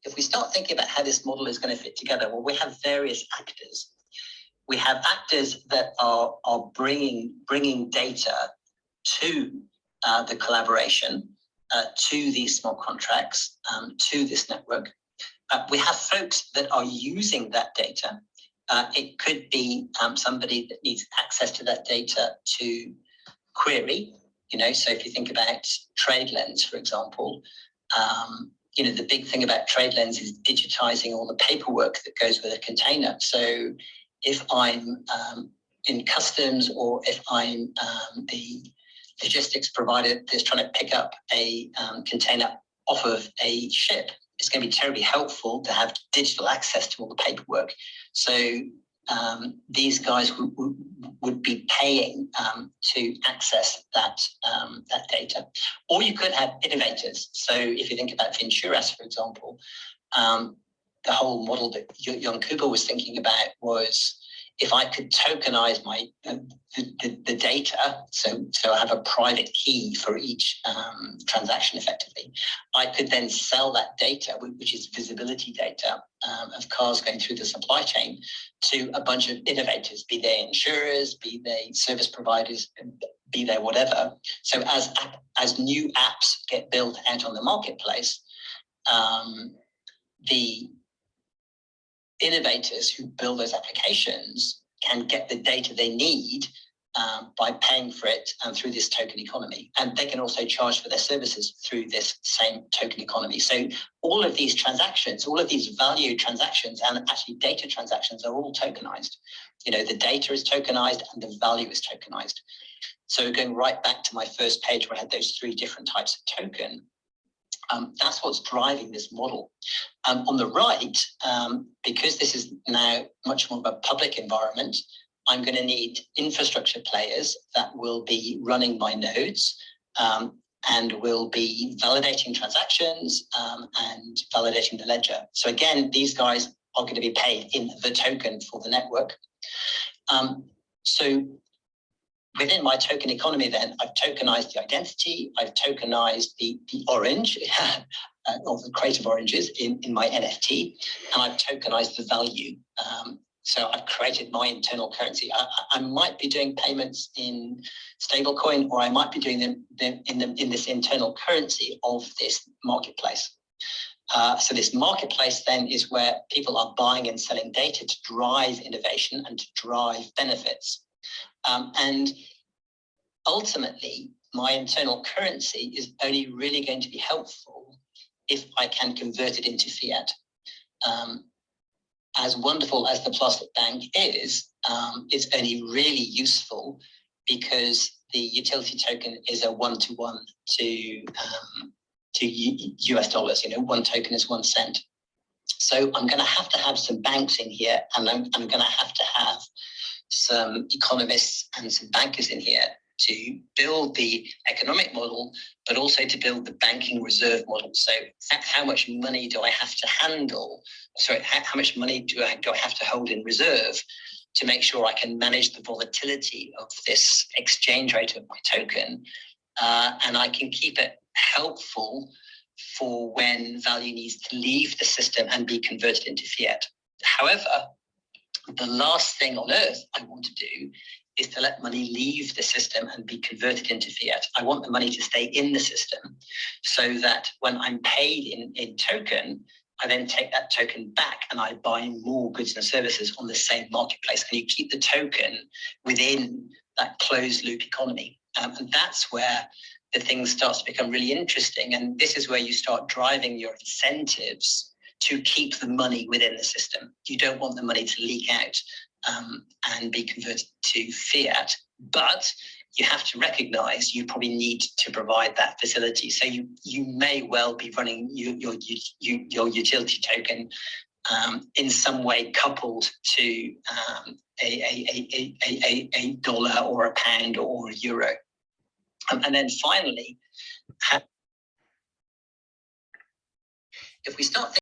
if we start thinking about how this model is going to fit together, well, we have various actors. We have actors that are bringing data to the collaboration, to these smart contracts, to this network. We have folks that are using that data. It could be somebody that needs access to that data to query. So if you think about TradeLens, for example, the big thing about TradeLens is digitizing all the paperwork that goes with a container. So if I'm in customs, or if I'm the logistics provider that's trying to pick up a container off of a ship, it's going to be terribly helpful to have digital access to all the paperwork. So these guys would be paying to access that data. Or you could have innovators. So if you think about Vinturas, for example, the whole model that Jan Cooper was thinking about was, if I could tokenize the data, so I have a private key for each transaction effectively, I could then sell that data, which is visibility data of cars going through the supply chain, to a bunch of innovators, be they insurers, be they service providers, be they whatever. So as new apps get built out on the marketplace, the innovators who build those applications can get the data they need by paying for it through this token economy. And they can also charge for their services through this same token economy. So all of these transactions, all of these value transactions, and actually data transactions, are all tokenized. The data is tokenized and the value is tokenized. So going right back to my first page where I had those three different types of token, that's what's driving this model. On the right, because this is now much more of a public environment, I'm going to need infrastructure players that will be running my nodes and will be validating transactions and validating the ledger. So again, these guys are going to be paid in the token for the network. So within my token economy, then, I've tokenized the identity, I've tokenized the orange, or the crate of oranges in my NFT, and I've tokenized the value. So I've created my internal currency. I might be doing payments in stablecoin, or I might be doing them in this internal currency of this marketplace. So this marketplace then is where people are buying and selling data to drive innovation and to drive benefits. And ultimately, my internal currency is only really going to be helpful if I can convert it into fiat. As wonderful as the plastic bank is, it's only really useful because the utility token is a one-to-one to US dollars. One token is 1 cent. So I'm going to have some banks in here, and I'm going to have some economists and some bankers in here to build the economic model, but also to build the banking reserve model. So how much money do I have to handle? Sorry, how much money do I have to hold in reserve to make sure I can manage the volatility of this exchange rate of my token, and I can keep it helpful for when value needs to leave the system and be converted into fiat. However, the last thing on earth I want to do is to let money leave the system and be converted into fiat. I want the money to stay in the system so that when I'm paid in token, I then take that token back and I buy more goods and services on the same marketplace. And you keep the token within that closed loop economy. And that's where the thing starts to become really interesting. And this is where you start driving your incentives to keep the money within the system. You don't want the money to leak out and be converted to fiat, but you have to recognize you probably need to provide that facility. So you may well be running your utility token in some way coupled to a dollar or a pound or a euro. And then finally, if we start